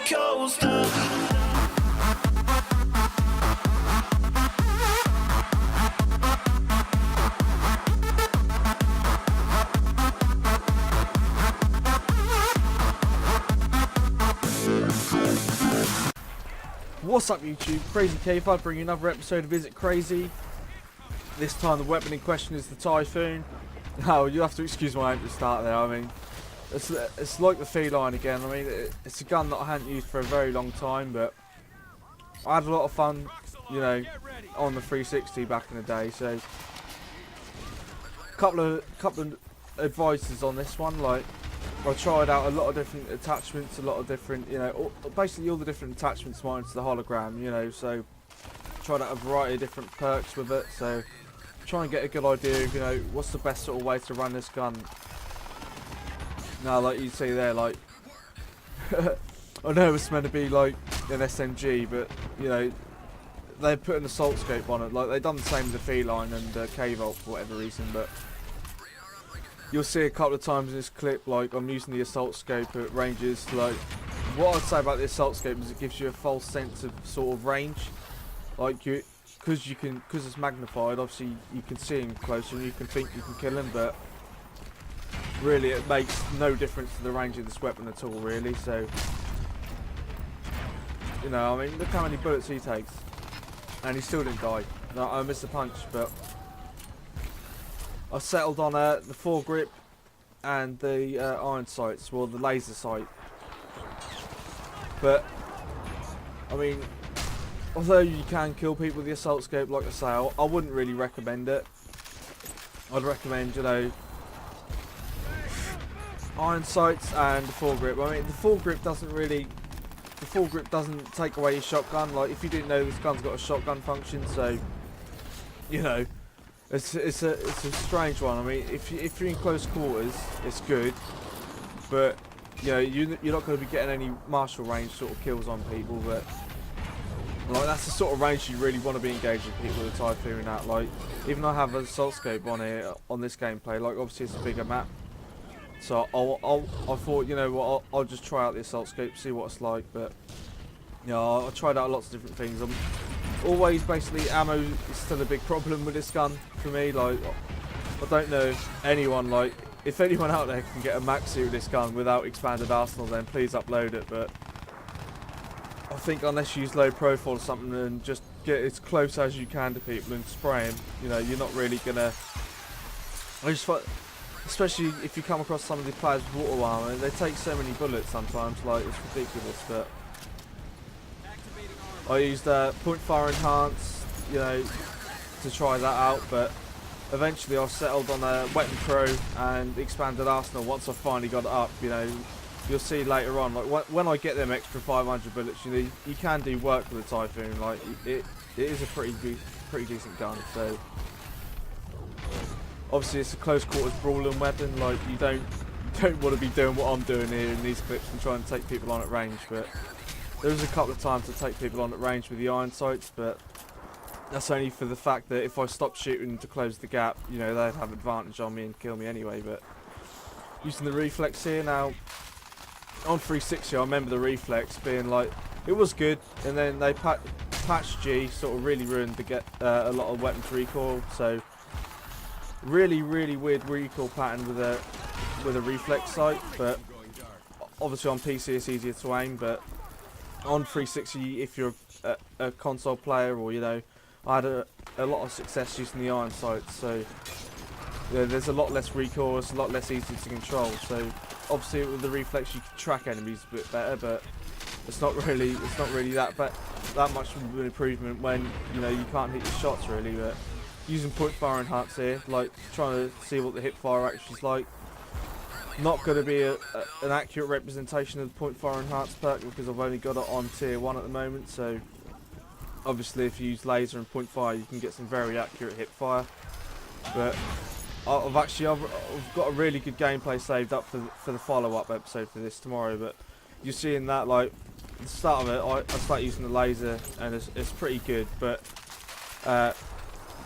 coaster. What's up YouTube, Crazy K5 bringing you another episode of Is It Crazy. This time the weapon in question is the Typhoon. Now you have to excuse my aim to start there. I mean, it's like the feline again. I mean, it's a gun that I hadn't used for a very long time, but I had a lot of fun, you know, on the 360 back in the day. So couple of advices on this one. Like, I tried out a lot of different attachments, a lot of different, you know, basically all the different attachments minus the hologram, you know. So tried out a variety of different perks with it. So try and get a good idea of, you know, what's the best sort of way to run this gun. Now, like you see there, like I know it's meant to be like an SMG, but you know, they put an assault scope on it. Like they've done the same with the feline and K-Volt for whatever reason, but you'll see a couple of times in this clip, like I'm using the assault scope at ranges. Like, what I'd say about the assault scope is it gives you a false sense of sort of range. Like because it's magnified, obviously you can see him closer and you can think you can kill him, but really it makes no difference to the range of this weapon at all, really. So, you know, I mean, look how many bullets he takes, and he still didn't die. No, I missed a punch, but I settled on the foregrip and the iron sights, well, the laser sight. But I mean, although you can kill people with the assault scope, like I say, I wouldn't really recommend it. I'd recommend, you know, iron sights and the foregrip. I mean, the foregrip doesn't take away your shotgun. Like, if you didn't know, this gun's got a shotgun function, so you know, it's a strange one. I mean, if you're in close quarters, it's good, but you know, you're not going to be getting any martial range sort of kills on people. But like, that's the sort of range you really want to be engaged with people with a Typhoon at. Like, even though I have an assault scope on here on this gameplay, like obviously it's a bigger map, so I thought, you know what, I'll just try out the assault scope, see what it's like. But you know, I tried out lots of different things. Always, basically, ammo is still a big problem with this gun for me. Like, I don't know anyone, like, if anyone out there can get a maxi with this gun without expanded arsenal, then please upload it. But I think unless you use low profile or something and just get as close as you can to people and spray them, you know, you're not really gonna. I just find, especially if you come across some of the players with water armor, they take so many bullets sometimes, like, it's ridiculous. But I used point fire enhance, you know, to try that out, but eventually I settled on a weapon pro and expanded arsenal once I finally got it up. You know, you'll see later on, like when I get them extra 500 bullets, you know, you can do work with a Typhoon. Like, it is a pretty decent gun. So obviously it's a close quarters brawling weapon. Like, you don't want to be doing what I'm doing here in these clips and trying to take people on at range. But there was a couple of times to take people on at range with the iron sights, but that's only for the fact that if I stopped shooting to close the gap, you know, they'd have advantage on me and kill me anyway. But using the reflex here now, on 360, I remember the reflex being like, it was good, and then they patch G sort of really ruined a lot of weapons recoil. So really weird recoil pattern with a reflex sight. But obviously on PC it's easier to aim, but on 360, if you're a console player, or you know, I had a lot of success using the iron sights. So you know, there's a lot less recoil, it's a lot less easy to control. So obviously with the reflex you can track enemies a bit better, but it's not really that much of an improvement when, you know, you can't hit your shots really. But using point fire enhance here, like trying to see what the hip fire actually is like. Not going to be an accurate representation of the point fire enhanced perk because I've only got it on tier 1 at the moment. So obviously if you use laser and point fire, you can get some very accurate hip fire. But I've got a really good gameplay saved up for the follow-up episode for this tomorrow. But you're seeing that, like, at the start of it, I start using the laser and it's pretty good. But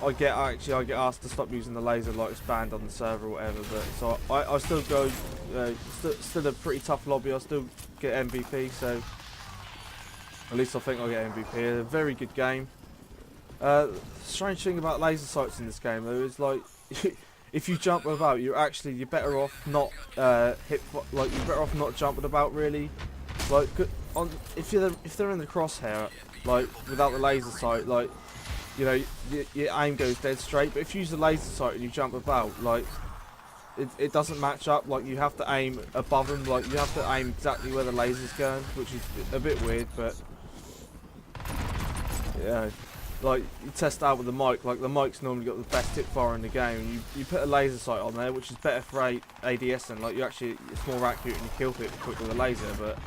I get asked to stop using the laser, like it's banned on the server or whatever. But so I still go, still a pretty tough lobby. I still get MVP. So At least I think I'll get MVP. A very good game. Strange thing about laser sights in this game though is like, if you jump about, you're better off not you're better off not jumping about really. Like if they're in the crosshair, like without the laser sight, like you know your aim goes dead straight. But if you use the laser sight and you jump about, like it doesn't match up. Like you have to aim above them. Like you have to aim exactly where the laser's going, which is a bit weird, but yeah. Like you test out with the mic, like the mic's normally got the best hip fire in the game. You put a laser sight on there, which is better for ADS, and like it's more accurate and you kill people quick with a laser. But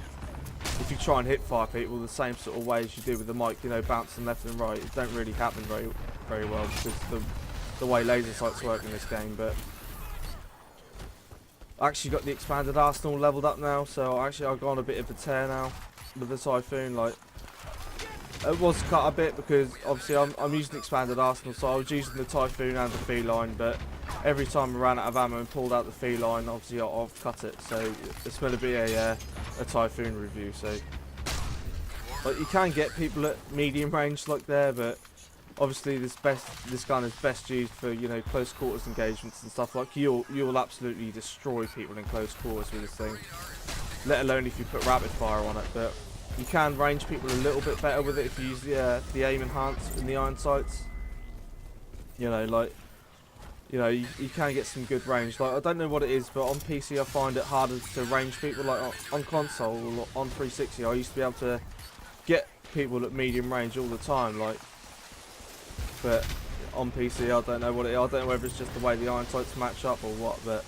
if you try and hip fire people the same sort of way as you do with the mic, you know, bouncing left and right, it don't really happen very well because the way laser sights work in this game. But I actually got the expanded arsenal leveled up now, so actually I've gone a bit of a tear now with the Typhoon. Like. It was cut a bit because obviously I'm using expanded arsenal, so I was using the Typhoon and the feline, but every time I ran out of ammo and pulled out the feline, obviously I've cut it. So it's going to be a Typhoon review. So like you can get people at medium range like there, but obviously this gun is best used for, you know, close quarters engagements and stuff. Like you'll absolutely destroy people in close quarters with this thing, let alone if you put rapid fire on it. But you can range people a little bit better with it if you use the aim enhance in the iron sights. You know, like, you know, you can get some good range. Like, I don't know what it is, but on PC I find it harder to range people. Like on console, on 360, I used to be able to get people at medium range all the time. Like, but on PC, I don't know what it is. I don't know whether it's just the way the iron sights match up or what. But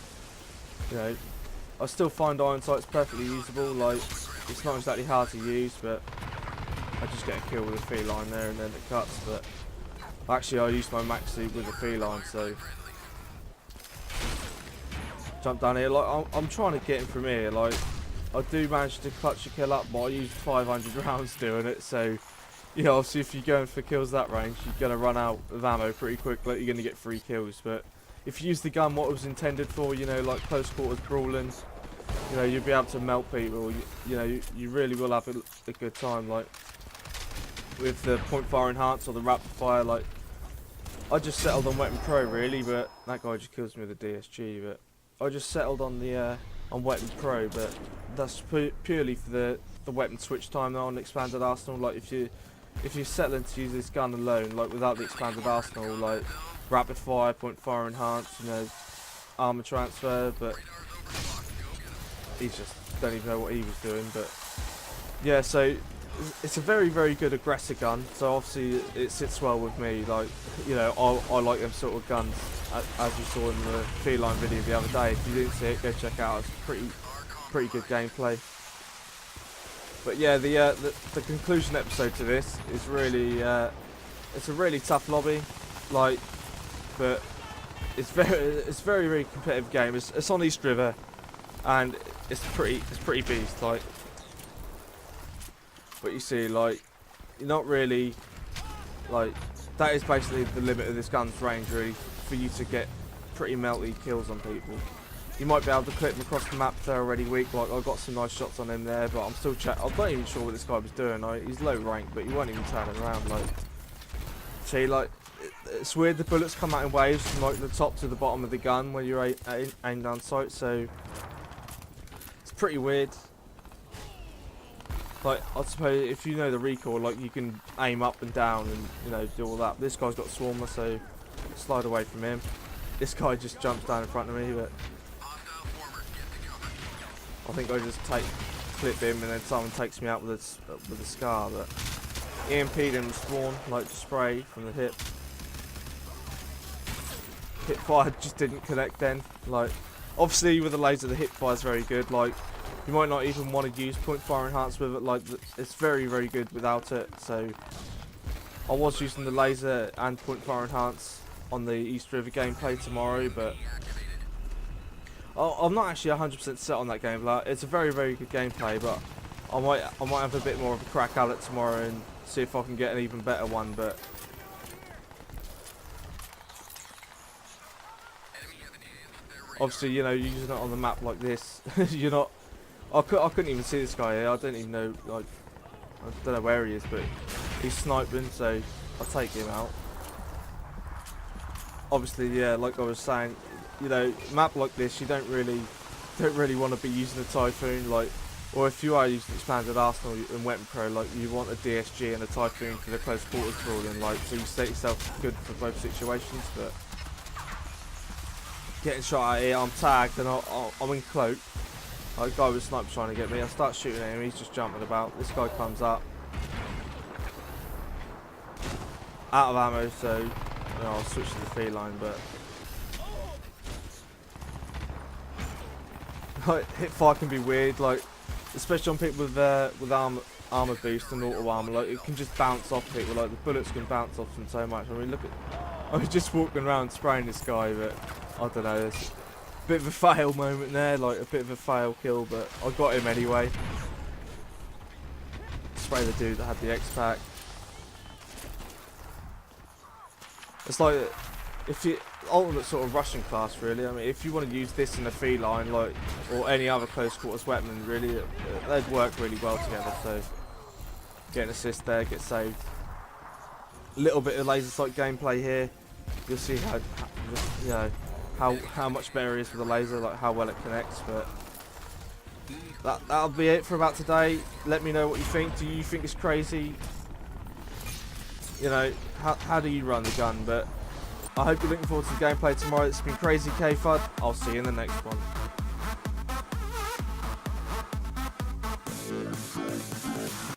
you know, I still find iron sights perfectly usable. Like. It's not exactly hard to use, but I just get a kill with a feline there and then it cuts. But actually I used my max suit with a feline, so jump down here. Like I'm trying to get him from here. Like I do manage to clutch a kill up, but I used 500 rounds doing it. So you know, obviously if you're going for kills that range, you're gonna run out of ammo pretty quick. Like you're gonna get 3 kills. But if you use the gun what it was intended for, you know, like close quarters brawling, you know, you'll be able to melt people. You know, you really will have a good time. Like with the point fire enhance or the rapid fire. Like I just settled on weapon pro really, but that guy just kills me with a DSG. But I just settled on the on weapon pro, but that's purely for the weapon switch time though on expanded arsenal. Like if you're settling to use this gun alone, like without the expanded arsenal, like rapid fire, point fire enhance, you know, armor transfer, but he just don't even know what he was doing. But yeah, so it's a very good aggressor gun, so obviously it sits well with me. Like, you know, I like them sort of guns, as you saw in the feline video the other day. If you didn't see it, go check it out. It's pretty good gameplay. But yeah, the conclusion episode to this is really it's a really tough lobby, like, but it's very competitive game. It's on East River, and it's pretty beast. Like, but you see, like, you're not really, like, that is basically the limit of this gun's range really, for you to get pretty melty kills on people. You might be able to clip them across the map if they're already weak. Like, I got some nice shots on him there, but I'm not even sure what this guy was doing. Like, he's low rank, but he wasn't even turning around. Like, see, like, it's weird. The bullets come out in waves from like the top to the bottom of the gun when you're aim down sight. So it's pretty weird. Like, I suppose if you know the recoil, like, you can aim up and down and, you know, do all that. This guy's got Swarmer, so slide away from him. This guy just jumps down in front of me, but I think I just clip him and then someone takes me out with a scar. But EMP'd him spawn, like, spray from the hip. Hip fire just didn't connect then. Like, obviously with the laser, the hip fire is very good. Like, you might not even want to use point fire enhance with it. Like, it's very good without it. So I was using the laser and point fire enhance on the East River gameplay tomorrow, but I'm not actually 100% set on that game. Like, it's a very good gameplay, but I might have a bit more of a crack at it tomorrow and see if I can get an even better one. But obviously, you know, using it on the map like this, you're not. I couldn't even see this guy here. I don't even know, like, I don't know where he is, but he's sniping, so I'll take him out. Obviously, yeah, like I was saying, you know, map like this, you don't really want to be using a Typhoon, like, or if you are using expanded arsenal and weapon pro, like, you want a DSG and a Typhoon for the close quarters brawling, like, so you set yourself good for both situations. But getting shot at here, I'm tagged and I'm in cloak. Like, a guy with a sniper trying to get me. I start shooting at him, he's just jumping about. This guy comes up, out of ammo, so you know, I'll switch to the feline, but like, hip fire can be weird, like, especially on people with armor boost and auto armor. Like, it can just bounce off people. Like, the bullets can bounce off them so much. I mean, look at, I was just walking around spraying this guy, but I don't know. It's a bit of a fail moment there, like a bit of a fail kill, but I got him anyway. Spray the dude that had the X-Pack. It's like, if you ultimate sort of Russian class, really. I mean, if you want to use this in a feline, like, or any other close quarters weapon, really, they'd work really well together. So get an assist there, get saved. A little bit of laser sight gameplay here. You'll see how you know how much better it is with the laser, like how well it connects. But that'll be it for about today. Let me know what you think. Do you think it's crazy? You know, how do you run the gun? But I hope you're looking forward to the gameplay tomorrow. It's been crazy, K-Fud. I'll see you in the next one.